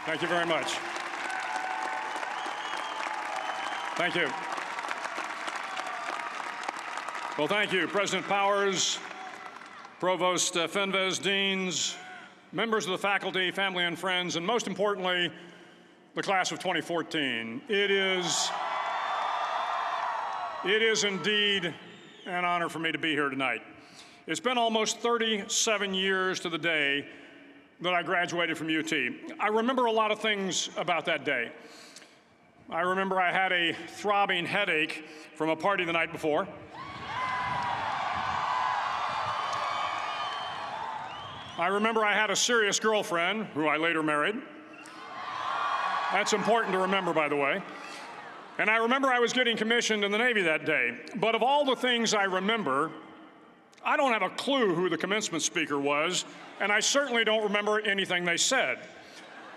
Thank you very much. Thank you. Well, thank you, President Powers, Provost Fenves, deans, members of the faculty, family and friends, and most importantly, the class of 2014. It is indeed an honor for me to be here tonight. It's been almost 37 years to the day that I graduated from UT. I remember a lot of things about that day. I remember I had a throbbing headache from a party the night before. I remember I had a serious girlfriend, who I later married. That's important to remember, by the way. And I remember I was getting commissioned in the Navy that day. But of all the things I remember, I don't have a clue who the commencement speaker was, and I certainly don't remember anything they said.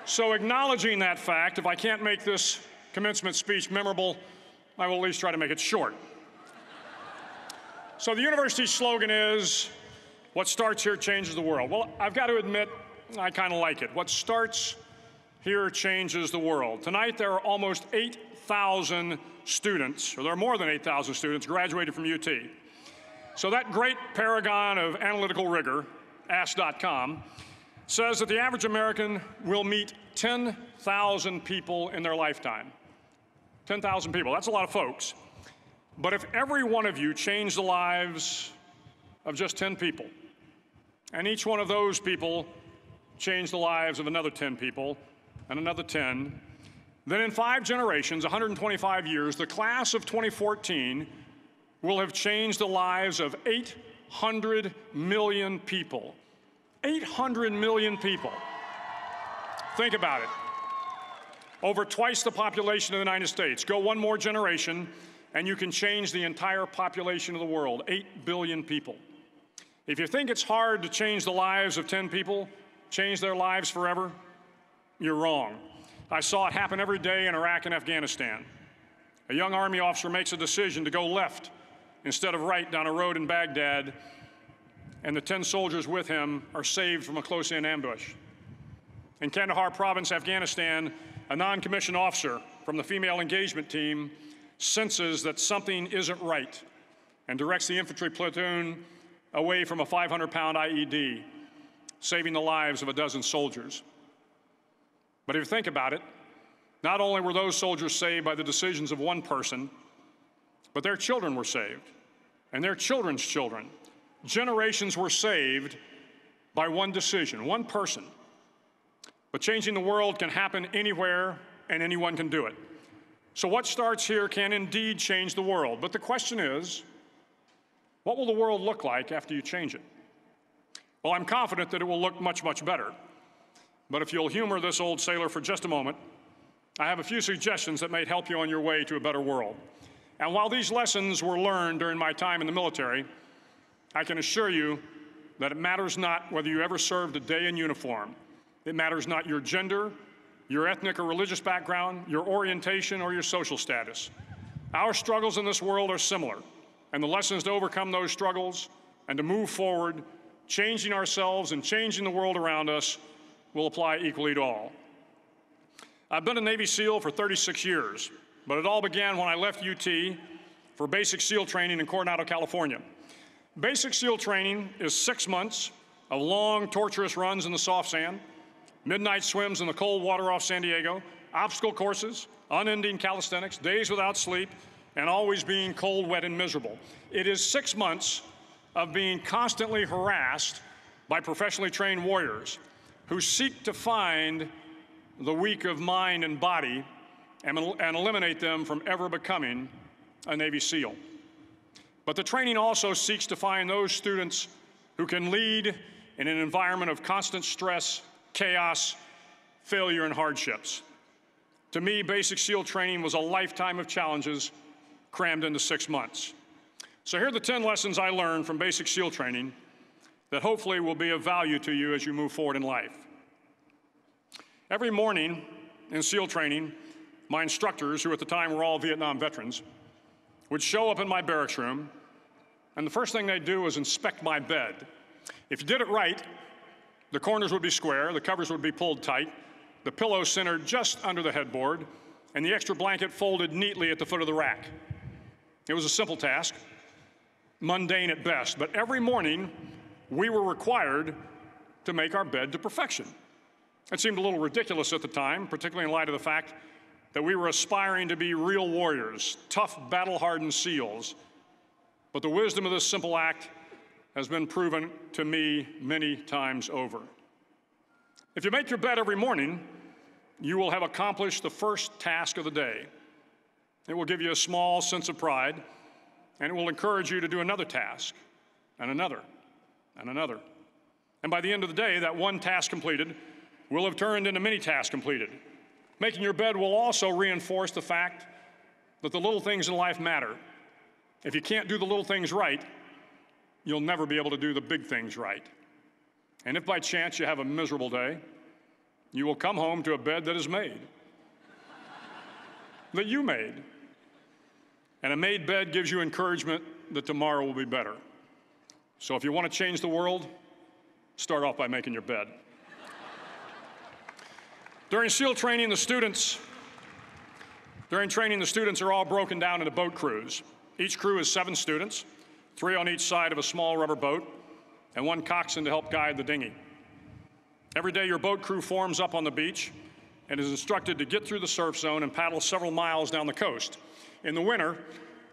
So acknowledging that fact, if I can't make this commencement speech memorable, I will at least try to make it short. So the university's slogan is, what starts here changes the world. Well, I've got to admit, I kind of like it. What starts here changes the world. Tonight, there are almost 8,000 students, or there are more than 8,000 students graduated from UT. So that great paragon of analytical rigor, Ask.com, says that the average American will meet 10,000 people in their lifetime. 10,000 people, that's a lot of folks. But if every one of you changed the lives of just 10 people, and each one of those people changed the lives of another 10 people, and another 10, then in 5 generations, 125 years, the class of 2014 will have changed the lives of 800 million people. 800 million people. Think about it. Over twice the population of the United States. Go one more generation, and you can change the entire population of the world, 8 billion people. If you think it's hard to change the lives of 10 people, change their lives forever, you're wrong. I saw it happen every day in Iraq and Afghanistan. A young Army officer makes a decision to go left instead of right down a road in Baghdad, and the 10 soldiers with him are saved from a close-in ambush. In Kandahar province, Afghanistan, a non-commissioned officer from the female engagement team senses that something isn't right and directs the infantry platoon away from a 500-pound IED, saving the lives of a dozen soldiers. But if you think about it, not only were those soldiers saved by the decisions of one person, but their children were saved, and their children's children. Generations were saved by one decision, one person. But changing the world can happen anywhere, and anyone can do it. So what starts here can indeed change the world. But the question is, what will the world look like after you change it? Well, I'm confident that it will look much, much better. But if you'll humor this old sailor for just a moment, I have a few suggestions that may help you on your way to a better world. And while these lessons were learned during my time in the military, I can assure you that it matters not whether you ever served a day in uniform. It matters not your gender, your ethnic or religious background, your orientation, or your social status. Our struggles in this world are similar, and the lessons to overcome those struggles and to move forward, changing ourselves and changing the world around us, will apply equally to all. I've been a Navy SEAL for 36 years, but it all began when I left UT for basic SEAL training in Coronado, California. Basic SEAL training is 6 months of long, torturous runs in the soft sand, midnight swims in the cold water off San Diego, obstacle courses, unending calisthenics, days without sleep, and always being cold, wet, and miserable. It is 6 months of being constantly harassed by professionally trained warriors who seek to find the weak of mind and body and eliminate them from ever becoming a Navy SEAL. But the training also seeks to find those students who can lead in an environment of constant stress, chaos, failure, and hardships. To me, basic SEAL training was a lifetime of challenges crammed into 6 months. So here are the 10 lessons I learned from basic SEAL training that hopefully will be of value to you as you move forward in life. Every morning in SEAL training, my instructors, who at the time were all Vietnam veterans, would show up in my barracks room, and the first thing they'd do was inspect my bed. If you did it right, the corners would be square, the covers would be pulled tight, the pillow centered just under the headboard, and the extra blanket folded neatly at the foot of the rack. It was a simple task, mundane at best, but every morning we were required to make our bed to perfection. It seemed a little ridiculous at the time, particularly in light of the fact that we were aspiring to be real warriors, tough, battle-hardened SEALs. But the wisdom of this simple act has been proven to me many times over. If you make your bed every morning, you will have accomplished the first task of the day. It will give you a small sense of pride, and it will encourage you to do another task, and another, and another. And by the end of the day, that one task completed will have turned into many tasks completed. Making your bed will also reinforce the fact that the little things in life matter. If you can't do the little things right, you'll never be able to do the big things right. And if by chance you have a miserable day, you will come home to a bed that is made, that you made. And a made bed gives you encouragement that tomorrow will be better. So if you want to change the world, start off by making your bed. During SEAL training, the students are all broken down into boat crews. Each crew is 7 students, 3 on each side of a small rubber boat, and 1 coxswain to help guide the dinghy. Every day, your boat crew forms up on the beach and is instructed to get through the surf zone and paddle several miles down the coast. In the winter,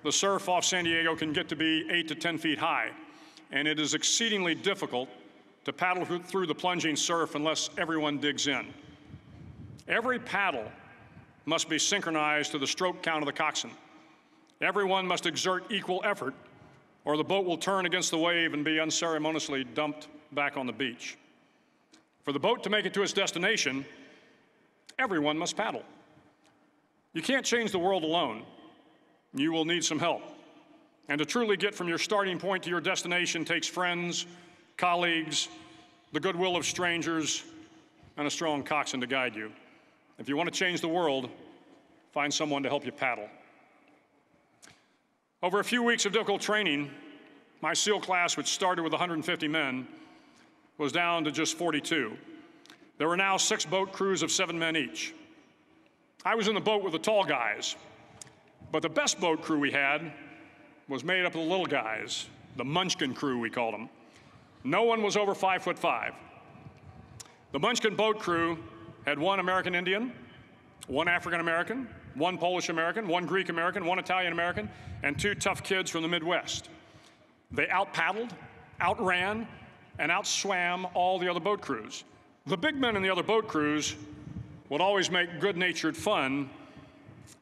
the surf off San Diego can get to be 8 to 10 feet high, and it is exceedingly difficult to paddle through the plunging surf unless everyone digs in. Every paddle must be synchronized to the stroke count of the coxswain. Everyone must exert equal effort, or the boat will turn against the wave and be unceremoniously dumped back on the beach. For the boat to make it to its destination, everyone must paddle. You can't change the world alone. You will need some help. And to truly get from your starting point to your destination takes friends, colleagues, the goodwill of strangers, and a strong coxswain to guide you. If you want to change the world, find someone to help you paddle. Over a few weeks of difficult training, my SEAL class, which started with 150 men, was down to just 42. There were now 6 boat crews of 7 men each. I was in the boat with the tall guys, but the best boat crew we had was made up of the little guys, the Munchkin Crew, we called them. No one was over 5'5". The Munchkin boat crew had 1 American Indian, 1 African American, 1 Polish American, 1 Greek American, 1 Italian American, and 2 tough kids from the Midwest. They out-paddled, outran, and outswam all the other boat crews. The big men in the other boat crews would always make good-natured fun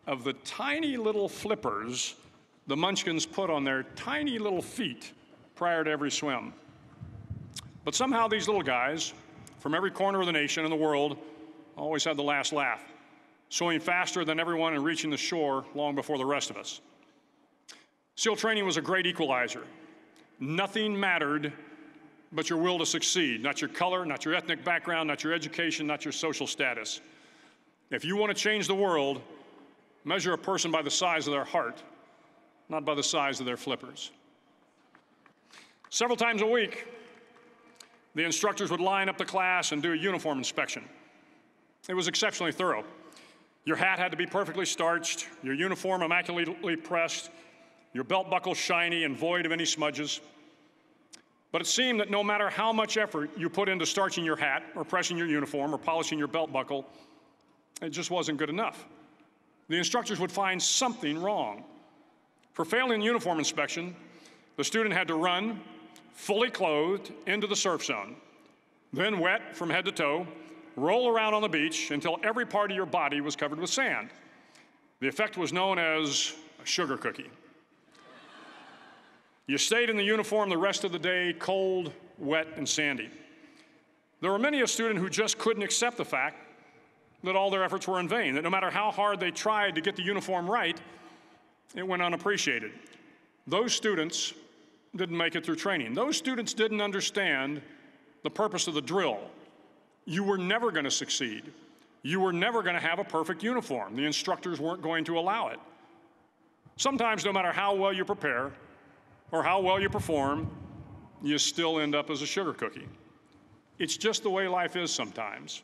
of the tiny little flippers the Munchkins put on their tiny little feet prior to every swim. But somehow these little guys from every corner of the nation and the world always had the last laugh, swimming faster than everyone and reaching the shore long before the rest of us. SEAL training was a great equalizer. Nothing mattered but your will to succeed, not your color, not your ethnic background, not your education, not your social status. If you want to change the world, measure a person by the size of their heart, not by the size of their flippers. Several times a week, the instructors would line up the class and do a uniform inspection. It was exceptionally thorough. Your hat had to be perfectly starched, your uniform immaculately pressed, your belt buckle shiny and void of any smudges. But it seemed that no matter how much effort you put into starching your hat or pressing your uniform or polishing your belt buckle, it just wasn't good enough. The instructors would find something wrong. For failing the uniform inspection, the student had to run, fully clothed, into the surf zone, then wet from head to toe, roll around on the beach until every part of your body was covered with sand. The effect was known as a sugar cookie. You stayed in the uniform the rest of the day, cold, wet, and sandy. There were many a student who just couldn't accept the fact that all their efforts were in vain, that no matter how hard they tried to get the uniform right, it went unappreciated. Those students didn't make it through training. Those students didn't understand the purpose of the drill. You were never going to succeed. You were never going to have a perfect uniform. The instructors weren't going to allow it. Sometimes, no matter how well you prepare or how well you perform, you still end up as a sugar cookie. It's just the way life is sometimes.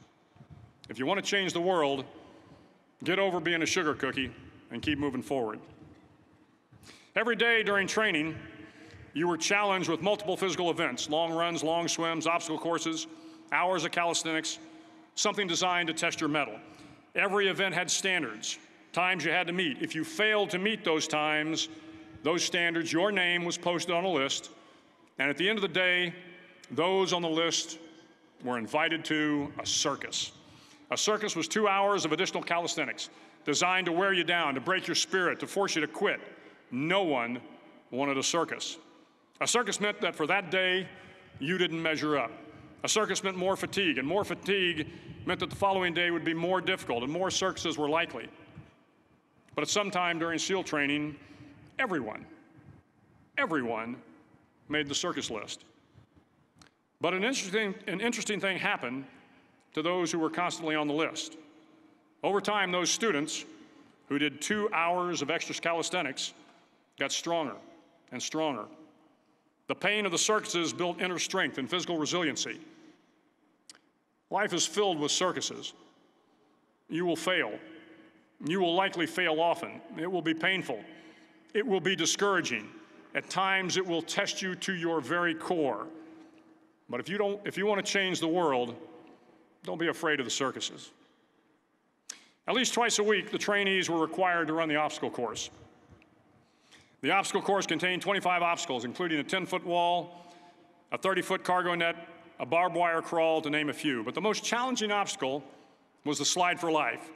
If you want to change the world, get over being a sugar cookie and keep moving forward. Every day during training, you were challenged with multiple physical events: long runs, long swims, obstacle courses, hours of calisthenics, something designed to test your mettle. Every event had standards, times you had to meet. If you failed to meet those times, those standards, your name was posted on a list, and at the end of the day, those on the list were invited to a circus. A circus was 2 hours of additional calisthenics, designed to wear you down, to break your spirit, to force you to quit. No one wanted a circus. A circus meant that for that day, you didn't measure up. A circus meant more fatigue, and more fatigue meant that the following day would be more difficult, and more circuses were likely. But at some time during SEAL training, everyone made the circus list. But an interesting thing happened to those who were constantly on the list. Over time, those students who did 2 hours of extra calisthenics got stronger and stronger. The pain of the circuses built inner strength and physical resiliency. Life is filled with circuses. You will fail. You will likely fail often. It will be painful. It will be discouraging. At times, it will test you to your very core. But if you want to change the world, don't be afraid of the circuses. At least twice a week, the trainees were required to run the obstacle course. The obstacle course contained 25 obstacles, including a 10-foot wall, a 30-foot cargo net, a barbed wire crawl, to name a few. But the most challenging obstacle was the slide for life.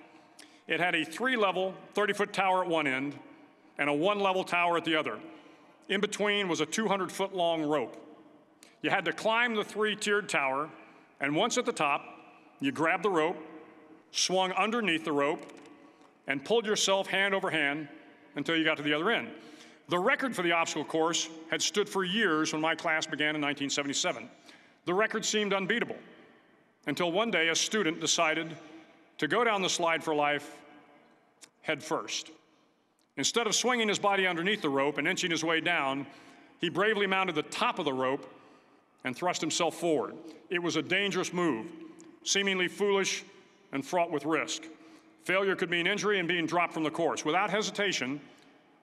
It had a 3-level, 30-foot tower at one end and a 1-level tower at the other. In between was a 200-foot-long rope. You had to climb the 3-tiered tower, and once at the top, you grabbed the rope, swung underneath the rope, and pulled yourself hand over hand until you got to the other end. The record for the obstacle course had stood for years when my class began in 1977. The record seemed unbeatable until one day a student decided to go down the slide for life head first. Instead of swinging his body underneath the rope and inching his way down, he bravely mounted the top of the rope and thrust himself forward. It was a dangerous move, seemingly foolish and fraught with risk. Failure could mean injury and being dropped from the course. Without hesitation,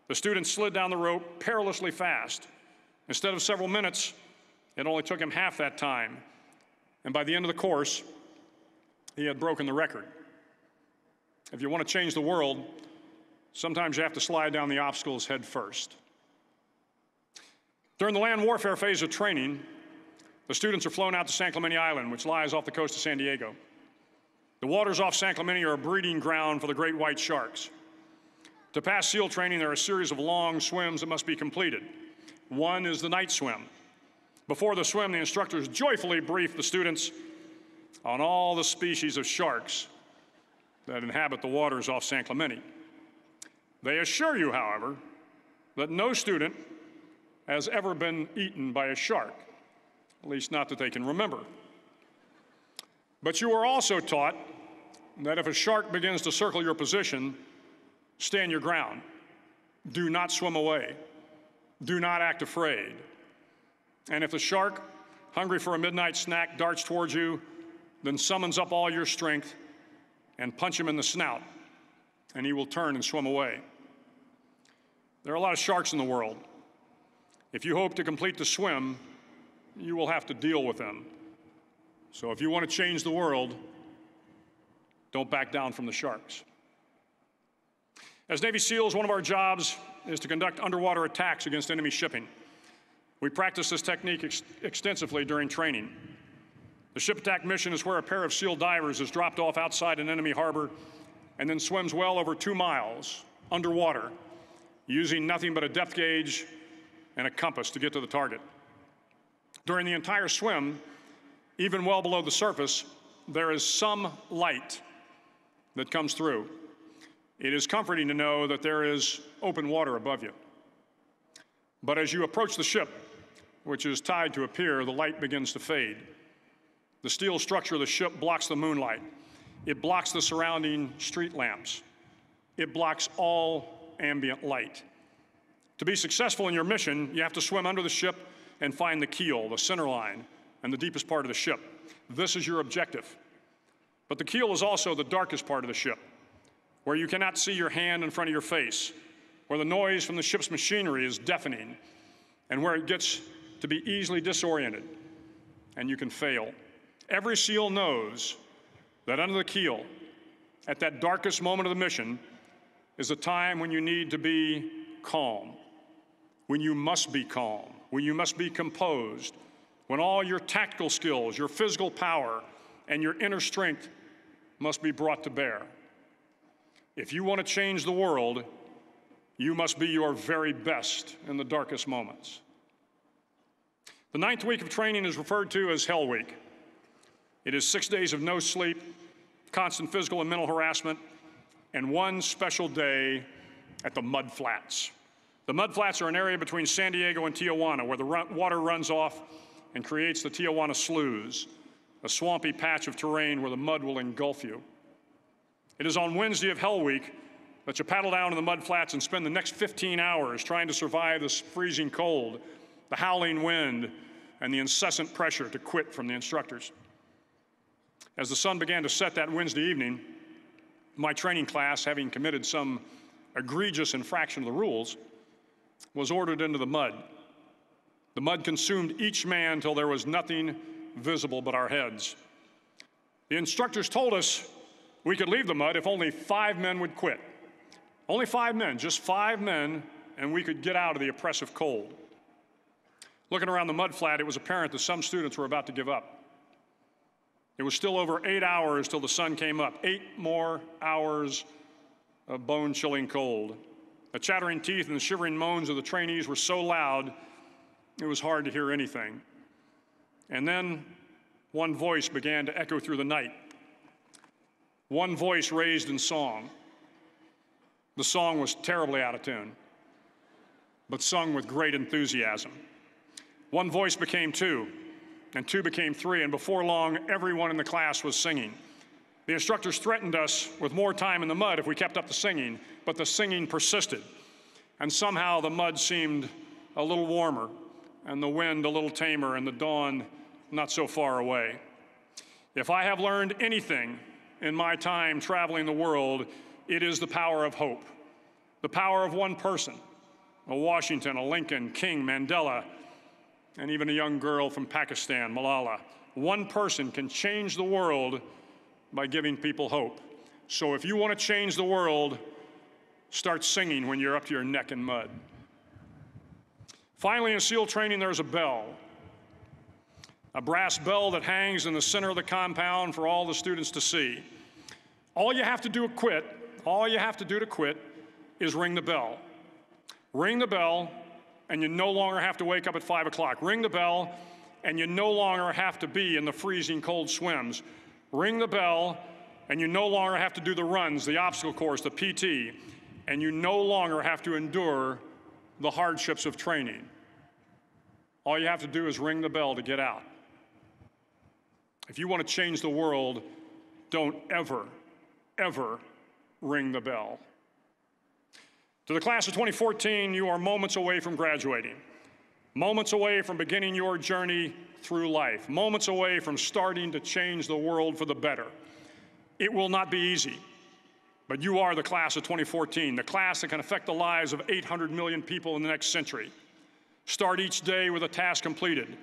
the student slid down the rope perilously fast. Instead of several minutes, it only took him half that time. And by the end of the course, he had broken the record. If you want to change the world, sometimes you have to slide down the obstacles head first. During the land warfare phase of training, the students are flown out to San Clemente Island, which lies off the coast of San Diego. The waters off San Clemente are a breeding ground for the great white sharks. To pass SEAL training, there are a series of long swims that must be completed. One is the night swim. Before the swim, the instructors joyfully brief the students on all the species of sharks that inhabit the waters off San Clemente. They assure you, however, that no student has ever been eaten by a shark, at least not that they can remember. But you are also taught that if a shark begins to circle your position, stand your ground. Do not swim away. Do not act afraid. And if the shark, hungry for a midnight snack, darts towards you, then summons up all your strength and punch him in the snout, and he will turn and swim away. There are a lot of sharks in the world. If you hope to complete the swim, you will have to deal with them. So if you want to change the world, don't back down from the sharks. As Navy SEALs, one of our jobs is to conduct underwater attacks against enemy shipping. We practice this technique extensively during training. The ship attack mission is where a pair of SEAL divers is dropped off outside an enemy harbor and then swims well over 2 miles underwater, using nothing but a depth gauge and a compass to get to the target. During the entire swim, even well below the surface, there is some light that comes through. It is comforting to know that there is open water above you. But as you approach the ship, which is tied to a pier, the light begins to fade. The steel structure of the ship blocks the moonlight. It blocks the surrounding street lamps. It blocks all ambient light. To be successful in your mission, you have to swim under the ship and find the keel, the center line, and the deepest part of the ship. This is your objective. But the keel is also the darkest part of the ship, where you cannot see your hand in front of your face, where the noise from the ship's machinery is deafening, and where it gets to be easily disoriented, and you can fail. Every SEAL knows that under the keel, at that darkest moment of the mission, is a time when you need to be calm, when you must be calm, when you must be composed, when all your tactical skills, your physical power, and your inner strength must be brought to bear. If you want to change the world, you must be your very best in the darkest moments. The 9th week of training is referred to as Hell Week. It is 6 days of no sleep, constant physical and mental harassment, and one special day at the Mud Flats. The Mud Flats are an area between San Diego and Tijuana where the water runs off and creates the Tijuana Sloughs, a swampy patch of terrain where the mud will engulf you. It is on Wednesday of Hell Week that you paddle down to the Mud Flats and spend the next 15 hours trying to survive this freezing cold, the howling wind, and the incessant pressure to quit from the instructors. As the sun began to set that Wednesday evening, my training class, having committed some egregious infraction of the rules, was ordered into the mud. The mud consumed each man till there was nothing visible but our heads. The instructors told us we could leave the mud if only 5 men would quit. Only 5 men, just 5 men, and we could get out of the oppressive cold. Looking around the mud flat, it was apparent that some students were about to give up. It was still over 8 hours till the sun came up. 8 more hours of bone-chilling cold. The chattering teeth and the shivering moans of the trainees were so loud, it was hard to hear anything. And then one voice began to echo through the night. One voice raised in song. The song was terribly out of tune, but sung with great enthusiasm. One voice became 2, and 2 became 3, and before long, everyone in the class was singing. The instructors threatened us with more time in the mud if we kept up the singing, but the singing persisted. And somehow the mud seemed a little warmer, and the wind a little tamer, and the dawn not so far away. If I have learned anything in my time traveling the world, it is the power of hope. The power of one person, a Washington, a Lincoln, King, Mandela, and even a young girl from Pakistan, Malala. One person can change the world by giving people hope. So if you want to change the world, start singing when you're up to your neck in mud. Finally, in SEAL training, there's a bell. A brass bell that hangs in the center of the compound for all the students to see. All you have to do to quit is ring the bell. Ring the bell, and you no longer have to wake up at 5 o'clock. Ring the bell, and you no longer have to be in the freezing cold swims. Ring the bell, and you no longer have to do the runs, the obstacle course, the PT, and you no longer have to endure the hardships of training. All you have to do is ring the bell to get out. If you want to change the world, don't ever, ever ring the bell. To the class of 2014, you are moments away from graduating, moments away from beginning your journey through life, moments away from starting to change the world for the better. It will not be easy, but you are the class of 2014, the class that can affect the lives of 800 million people in the next century. Start each day with a task completed.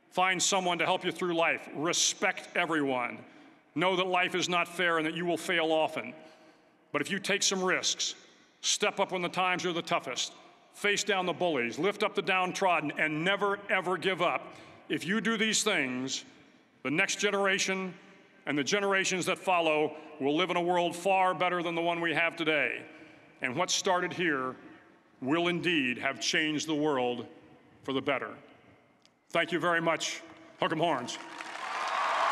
Find someone to help you through life. Respect everyone. Know that life is not fair and that you will fail often. But if you take some risks, step up when the times are the toughest, face down the bullies, lift up the downtrodden, and never, ever give up, if you do these things, the next generation and the generations that follow will live in a world far better than the one we have today. And what started here will indeed have changed the world for the better. Thank you very much. Hook 'em horns.